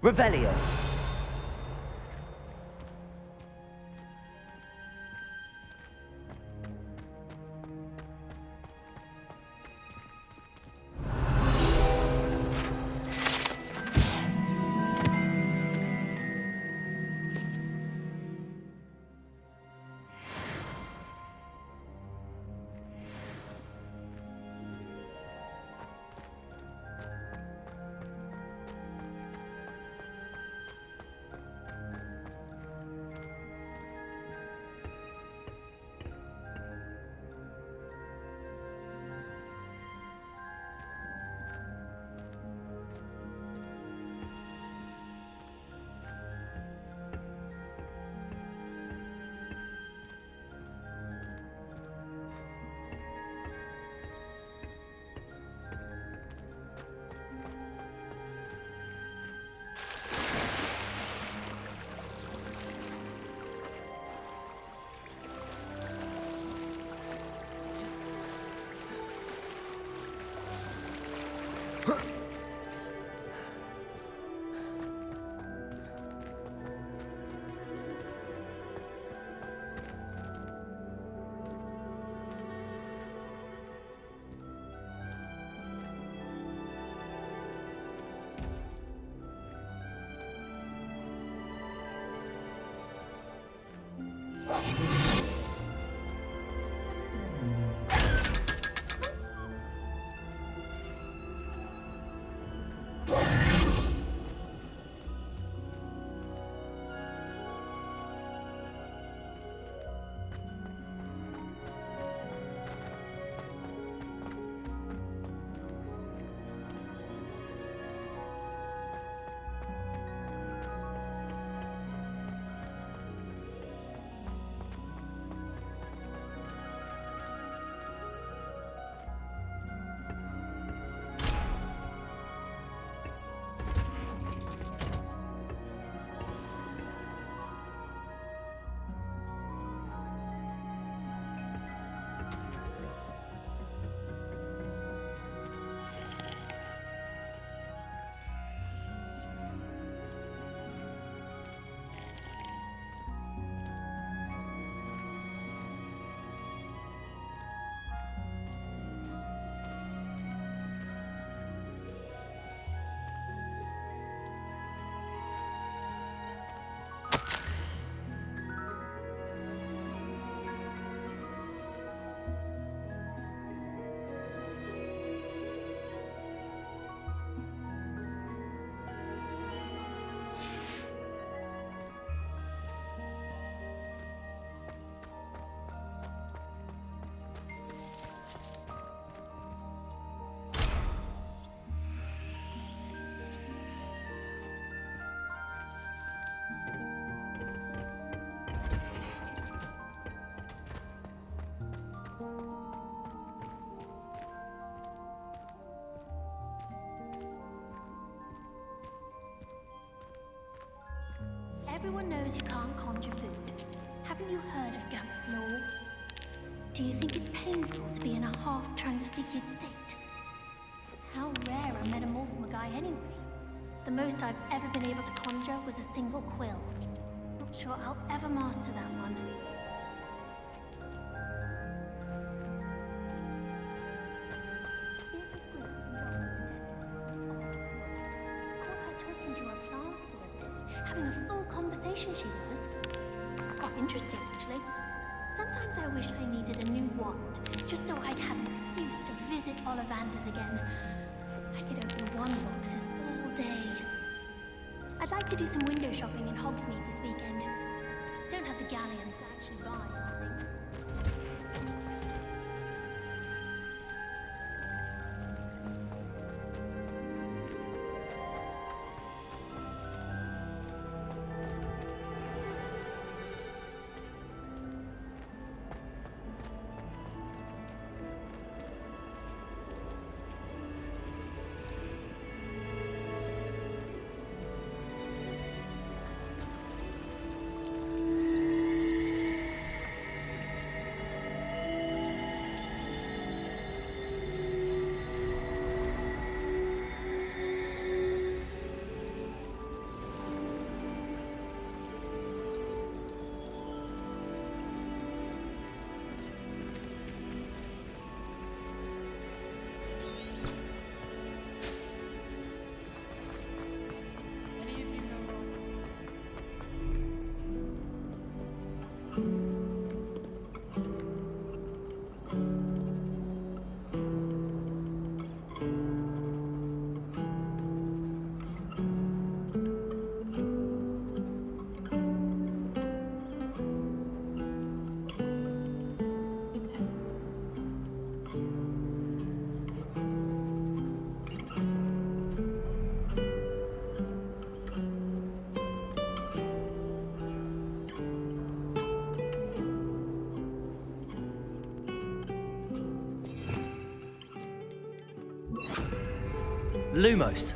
Revelio. Everyone knows you can't conjure food. Haven't you heard of Gamp's law? Do you think it's painful to be in a half-transfigured state? How rare a metamorphomagai anyway? The most I've ever been able to conjure was a single quill. Not sure I'll ever master that one. Having a full conversation, she was. Quite interesting, actually. Sometimes I wish I needed a new wand, just so I'd have an excuse to visit Ollivanders again. I could open wand boxes all day. I'd like to do some window shopping in Hogsmeade this weekend. Don't have the galleons to actually buy anything. Lumos.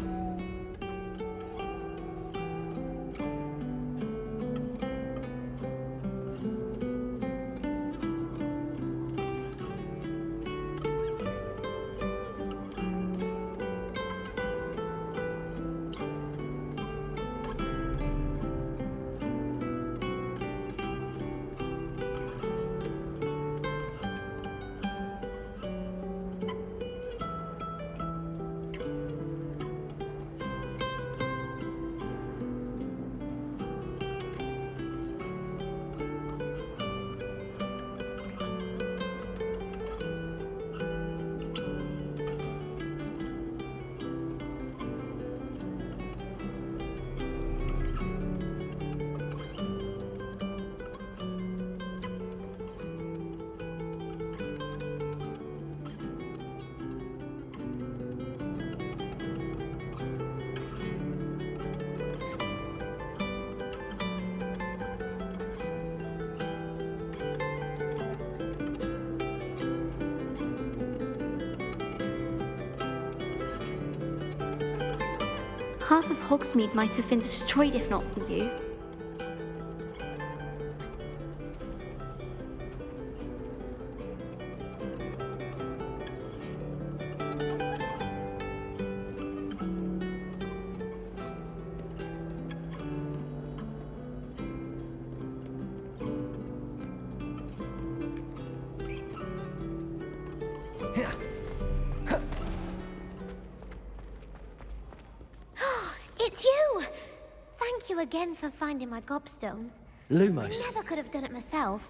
Half of Hogsmeade might have been destroyed if not for you. It's you! Thank you again for finding my gobstone. Lumos. I never could have done it myself.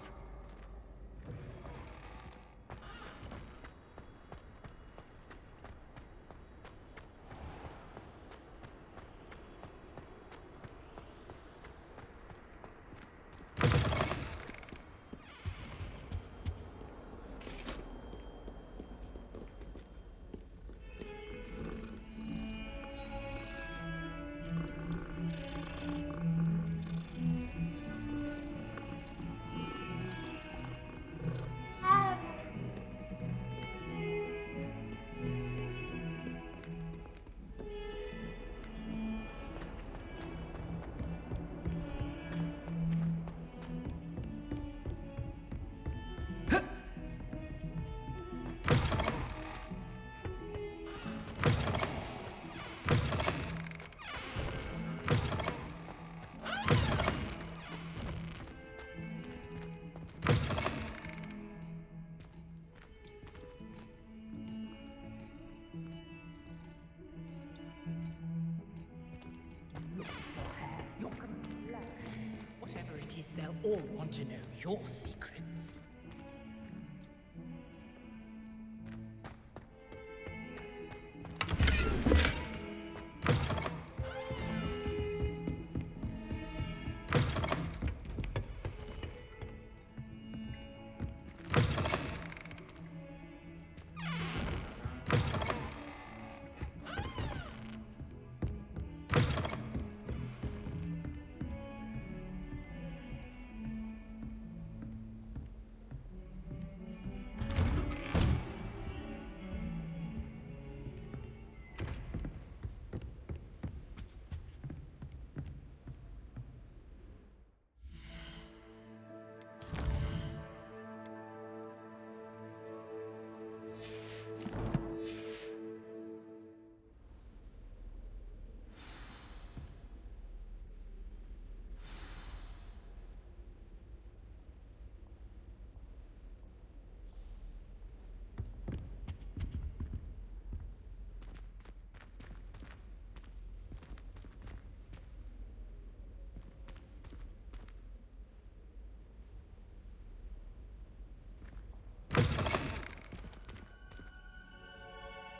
Whatever it is, they'll all want to know your secrets.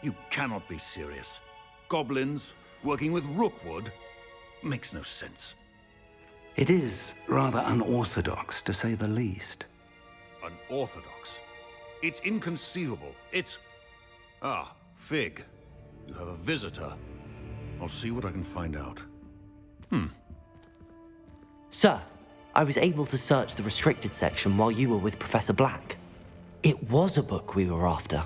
You cannot be serious. Goblins working with Rookwood? Makes no sense. It is rather unorthodox, to say the least. Unorthodox? It's inconceivable. It's... Ah, Fig. You have a visitor. I'll see what I can find out. Sir, I was able to search the restricted section while you were with Professor Black. It was a book we were after.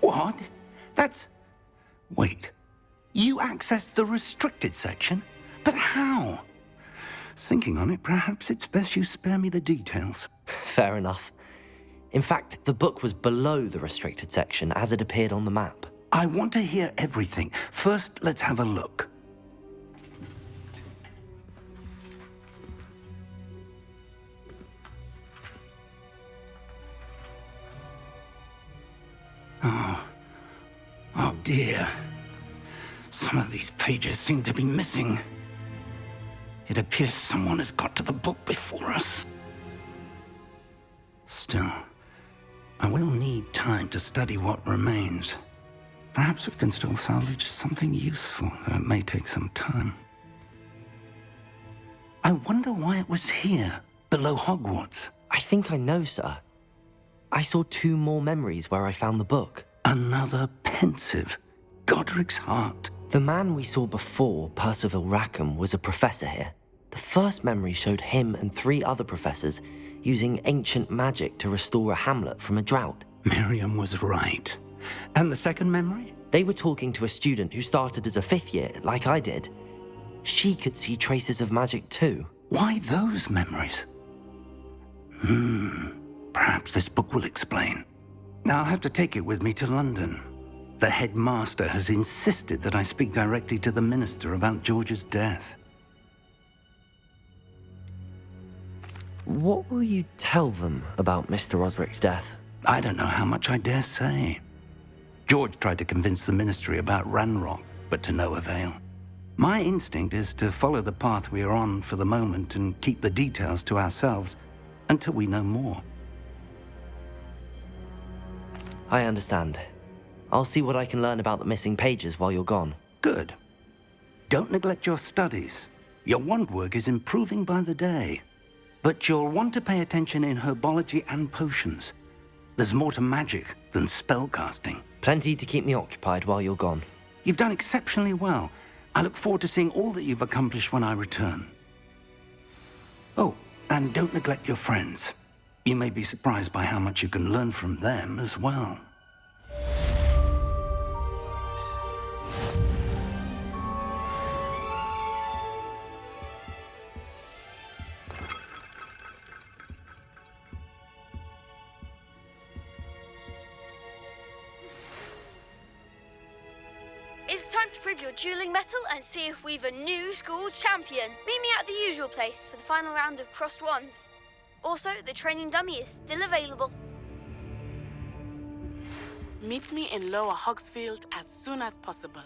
What? That's... Wait. You accessed the restricted section? But how? Thinking on it, perhaps it's best you spare me the details. Fair enough. In fact, the book was below the restricted section as it appeared on the map. I want to hear everything. First, let's have a look. Oh dear. Some of these pages seem to be missing. It appears someone has got to the book before us. Still, I will need time to study what remains. Perhaps we can still salvage something useful, though it may take some time. I wonder why it was here, below Hogwarts. I think I know, sir. I saw 2 more memories where I found the book. Another pensive. Godric's heart. The man we saw before, Percival Rackham, was a professor here. The first memory showed him and 3 other professors using ancient magic to restore a hamlet from a drought. Miriam was right. And the second memory? They were talking to a student who started as a 5th year, like I did. She could see traces of magic too. Why those memories? Perhaps this book will explain. I'll have to take it with me to London. The headmaster has insisted that I speak directly to the minister about George's death. What will you tell them about Mr. Osric's death? I don't know how much I dare say. George tried to convince the ministry about Ranrock, but to no avail. My instinct is to follow the path we are on for the moment and keep the details to ourselves until we know more. I understand. I'll see what I can learn about the missing pages while you're gone. Good. Don't neglect your studies. Your wand work is improving by the day. But you'll want to pay attention in herbology and potions. There's more to magic than spellcasting. Plenty to keep me occupied while you're gone. You've done exceptionally well. I look forward to seeing all that you've accomplished when I return. Oh, and don't neglect your friends. You may be surprised by how much you can learn from them as well. It's time to prove your dueling mettle and see if we've a new school champion. Meet me at the usual place for the final round of crossed wands. Also, the training dummy is still available. Meet me in Lower Hogsfield as soon as possible.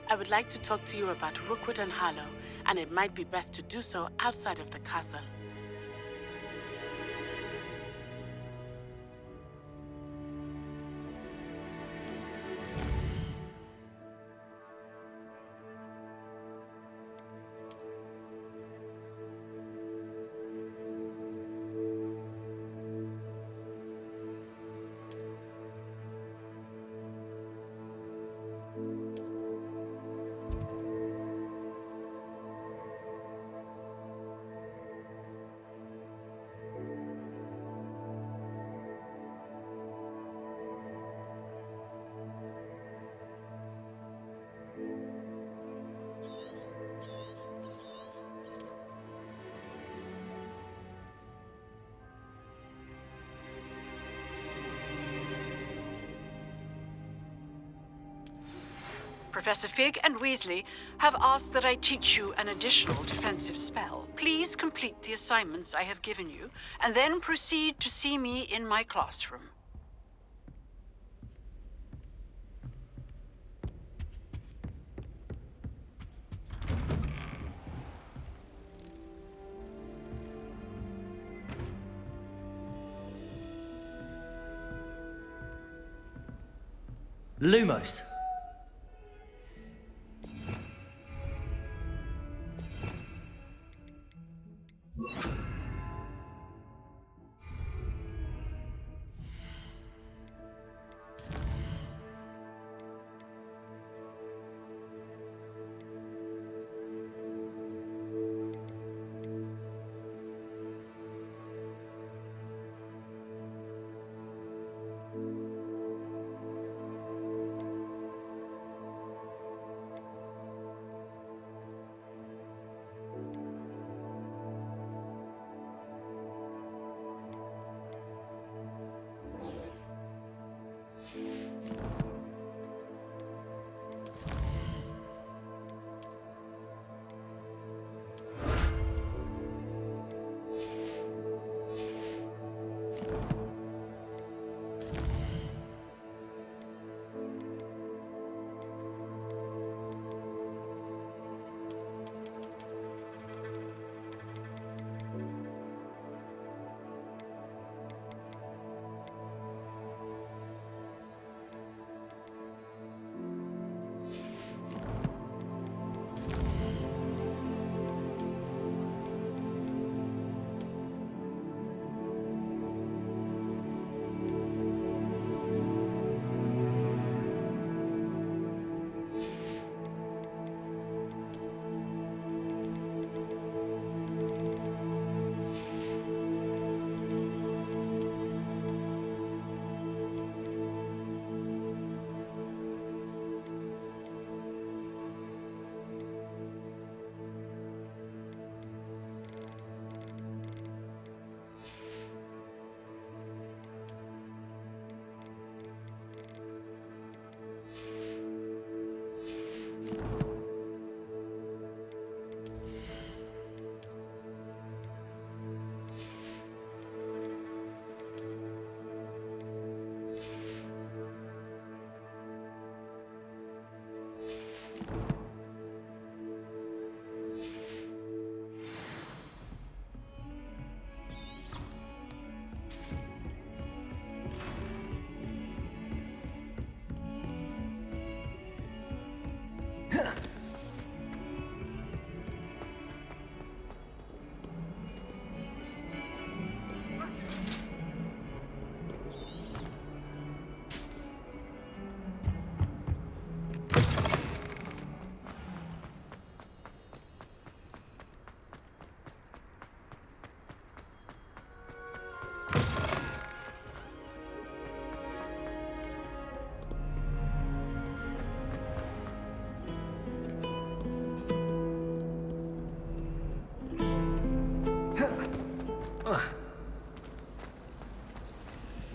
I would like to talk to you about Rookwood and Harlow, and it might be best to do so outside of the castle. Professor Fig and Weasley have asked that I teach you an additional defensive spell. Please complete the assignments I have given you, and then proceed to see me in my classroom. Lumos.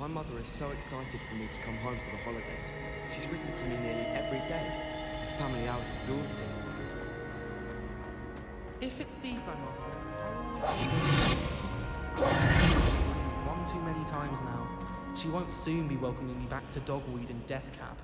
My mother is so excited for me to come home for the holidays. She's written to me nearly every day. The family hour's exhausting. If it seems I'm one too many times now, she won't soon be welcoming me back to Dogweed and Death Cab.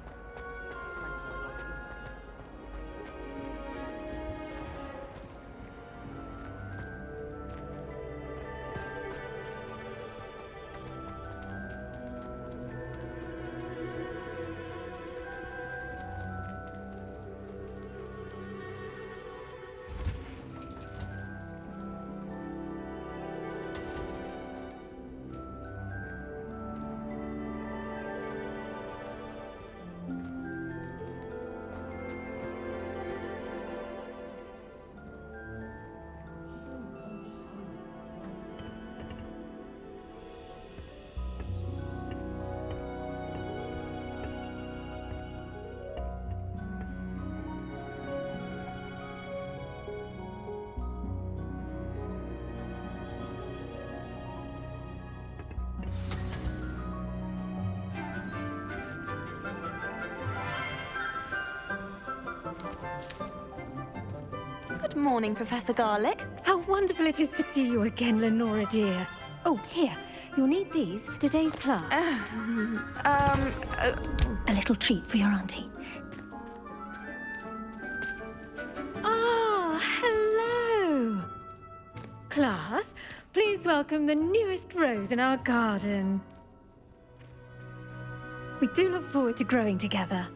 Good morning, Professor Garlick. How wonderful it is to see you again, Lenora dear. Oh, here. You'll need these for today's class. A little treat for your auntie. Ah, hello. Class, please welcome the newest rose in our garden. We do look forward to growing together.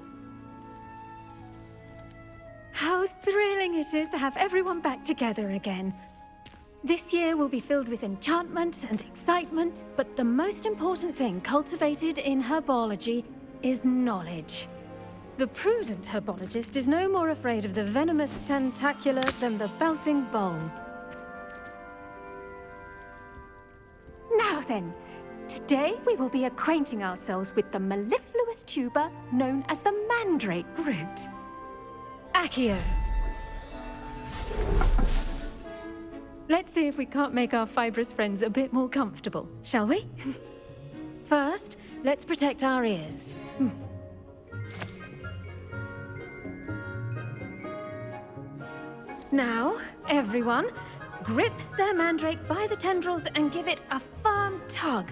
How thrilling it is to have everyone back together again. This year will be filled with enchantment and excitement, but the most important thing cultivated in herbology is knowledge. The prudent herbologist is no more afraid of the venomous tentacula than the bouncing bulb. Now then, today we will be acquainting ourselves with the mellifluous tuber known as the mandrake root. Accio. Let's see if we can't make our fibrous friends a bit more comfortable, shall we? First, let's protect our ears. Now, everyone, grip their mandrake by the tendrils and give it a firm tug.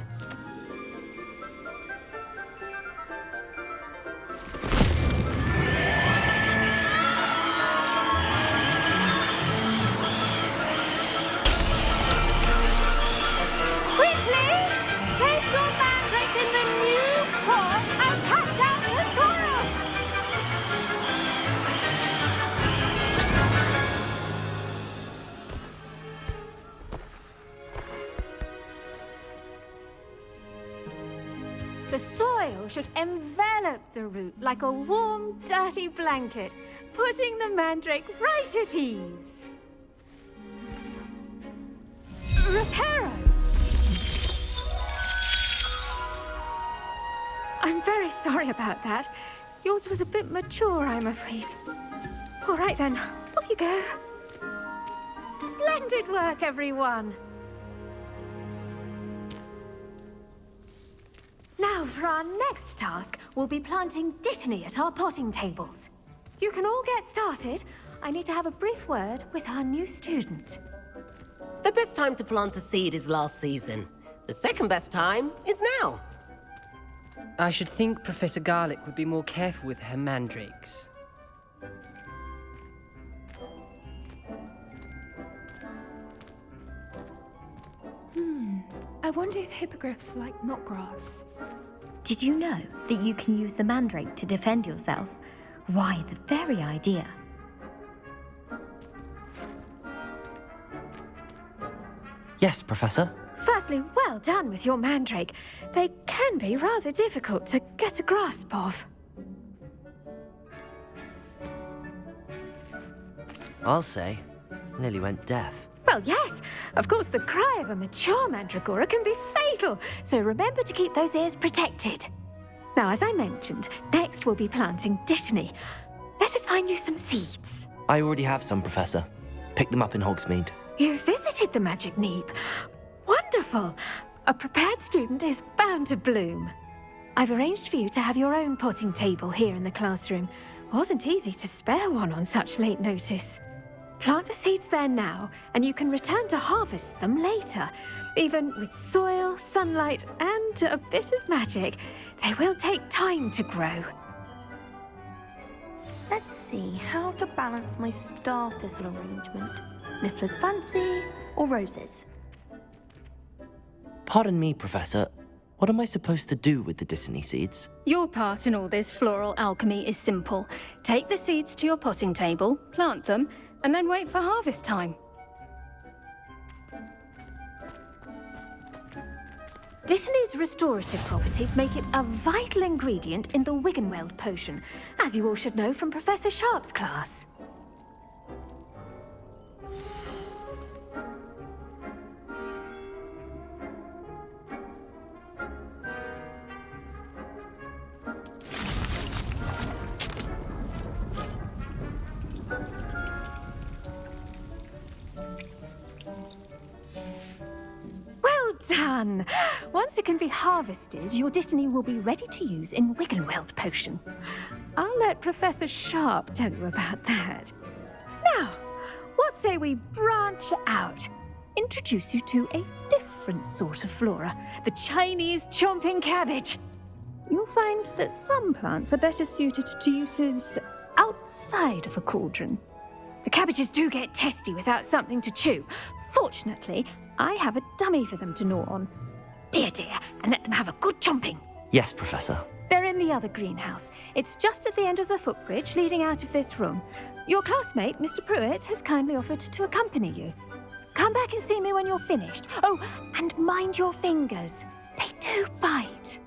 The soil should envelop the root like a warm, dirty blanket, putting the mandrake right at ease. Reparo! I'm very sorry about that. Yours was a bit mature, I'm afraid. All right then, off you go. Splendid work, everyone! Now, for our next task, we'll be planting dittany at our potting tables. You can all get started. I need to have a brief word with our new student. The best time to plant a seed is last season. The second best time is now. I should think Professor Garlick would be more careful with her mandrakes. I wonder if hippogriffs like knotgrass. Did you know that you can use the mandrake to defend yourself? Why, the very idea. Yes, Professor. Firstly, well done with your mandrake. They can be rather difficult to get a grasp of. I'll say, nearly went deaf. Well, yes. Of course, the cry of a mature mandragora can be fatal, so remember to keep those ears protected. Now, as I mentioned, next we'll be planting dittany. Let us find you some seeds. I already have some, Professor. Pick them up in Hogsmeade. You visited the Magic Neep. Wonderful. A prepared student is bound to bloom. I've arranged for you to have your own potting table here in the classroom. Wasn't easy to spare one on such late notice. Plant the seeds there now, and you can return to harvest them later. Even with soil, sunlight, and a bit of magic, they will take time to grow. Let's see how to balance my star thistle arrangement. Mifflin's fancy or roses? Pardon me, Professor. What am I supposed to do with the Dittany seeds? Your part in all this floral alchemy is simple. Take the seeds to your potting table, plant them, and then wait for harvest time. Dittany's restorative properties make it a vital ingredient in the Wiggenweld potion, as you all should know from Professor Sharp's class. Done! Once it can be harvested, your Dittany will be ready to use in Wiggenweld potion. I'll let Professor Sharp tell you about that. Now, what say we branch out? Introduce you to a different sort of flora, the Chinese chomping cabbage. You'll find that some plants are better suited to uses outside of a cauldron. The cabbages do get testy without something to chew. Fortunately, I have a dummy for them to gnaw on. Be a dear and let them have a good chomping. Yes, Professor. They're in the other greenhouse. It's just at the end of the footbridge leading out of this room. Your classmate, Mr. Pruitt, has kindly offered to accompany you. Come back and see me when you're finished. Oh, and mind your fingers. They do bite.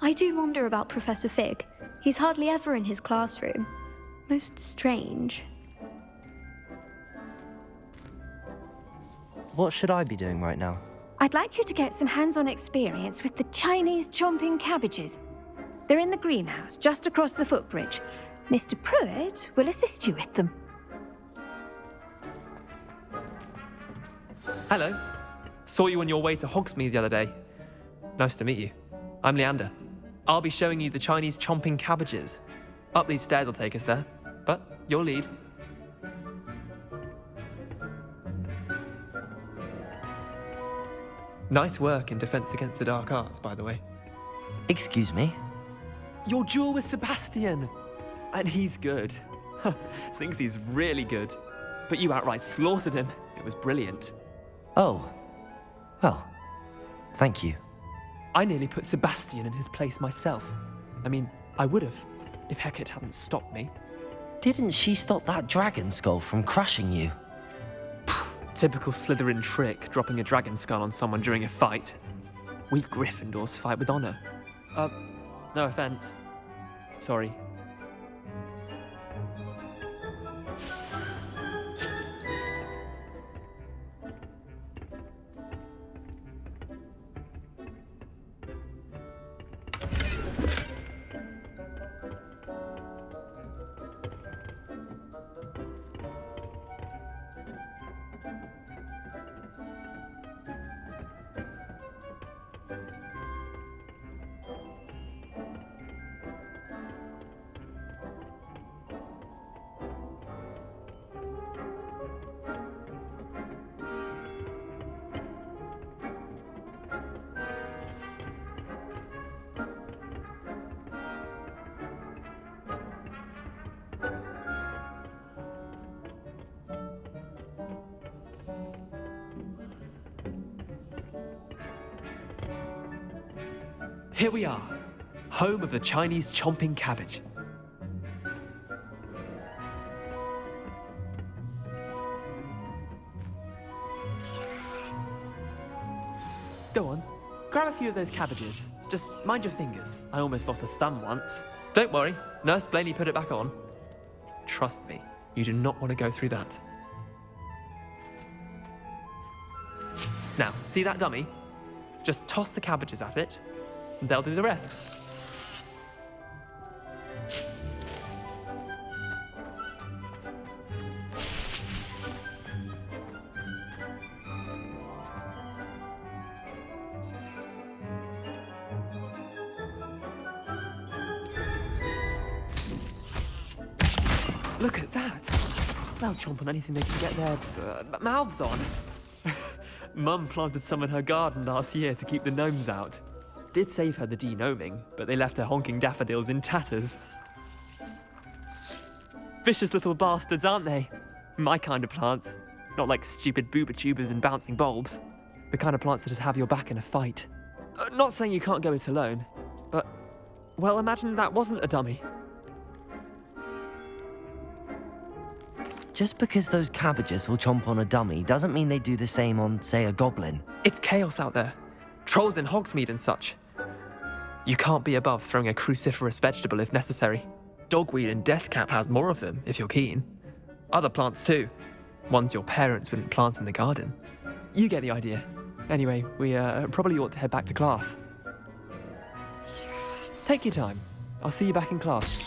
I do wonder about Professor Fig. He's hardly ever in his classroom. Most strange. What should I be doing right now? I'd like you to get some hands-on experience with the Chinese chomping cabbages. They're in the greenhouse, just across the footbridge. Mr. Pruitt will assist you with them. Hello. Saw you on your way to Hogsmeade the other day. Nice to meet you. I'm Leander. I'll be showing you the Chinese chomping cabbages. Up these stairs will take us there, but you'll lead. Nice work in Defense Against the Dark Arts, by the way. Excuse me? Your duel with Sebastian! And he's good. Thinks he's really good. But you outright slaughtered him. It was brilliant. Oh. Well, thank you. I nearly put Sebastian in his place myself. I mean, I would have, if Hecate hadn't stopped me. Didn't she stop that dragon skull from crushing you? Typical Slytherin trick, dropping a dragon skull on someone during a fight. We Gryffindors fight with honor. No offense. Sorry. Here we are, home of the Chinese chomping cabbage. Go on, grab a few of those cabbages. Just mind your fingers. I almost lost a thumb once. Don't worry, Nurse Blaney put it back on. Trust me, You do not want to go through that. Now, see that dummy? Just toss the cabbages at it, and they'll do the rest. Look at that! They'll chomp on anything they can get their mouths on. Mum planted some in her garden last year to keep the gnomes out. Did save her the de-gnoming, but they left her honking daffodils in tatters. Vicious little bastards, aren't they? My kind of plants. Not like stupid booba tubers and bouncing bulbs. The kind of plants that just have your back in a fight. Not saying you can't go it alone, but, well, imagine that wasn't a dummy. Just because those cabbages will chomp on a dummy doesn't mean they do the same on, say, a goblin. It's chaos out there. Trolls in Hogsmeade and such. You can't be above throwing a cruciferous vegetable if necessary. Dogweed and deathcap has more of them, if you're keen. Other plants too. Ones your parents wouldn't plant in the garden. You get the idea. Anyway, we probably ought to head back to class. Take your time. I'll see you back in class.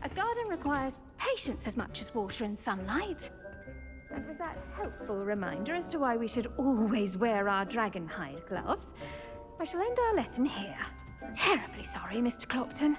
A garden requires patience as much as water and sunlight. And with that helpful reminder as to why we should always wear our dragon hide gloves, I shall end our lesson here. Terribly sorry, Mr. Clopton.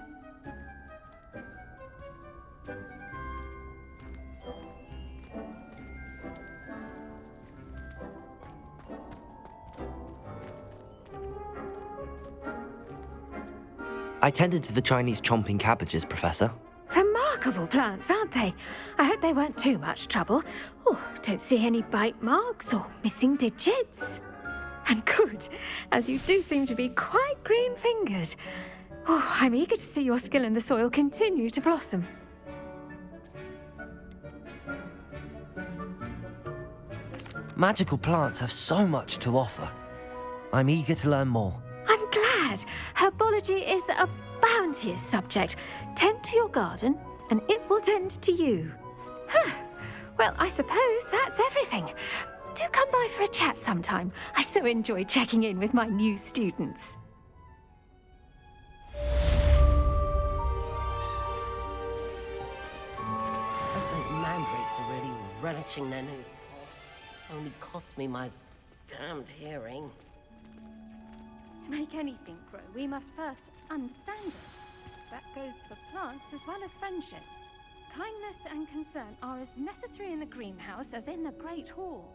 I tended to the Chinese chomping cabbages, Professor. Remarkable plants, aren't they? I hope they weren't too much trouble. Oh, don't see any bite marks or missing digits. And good, as you do seem to be quite green-fingered. Oh, I'm eager to see your skill in the soil continue to blossom. Magical plants have so much to offer. I'm eager to learn more. I'm glad. Herbology is a bounteous subject. Tend to your garden, and it will tend to you. Huh. Well, I suppose that's everything. Do come by for a chat sometime. I so enjoy checking in with my new students. Those mandrakes are really relishing their new pot. Only cost me my damned hearing. To make anything grow, we must first understand it. That goes for plants as well as friendships. Kindness and concern are as necessary in the greenhouse as in the Great Hall.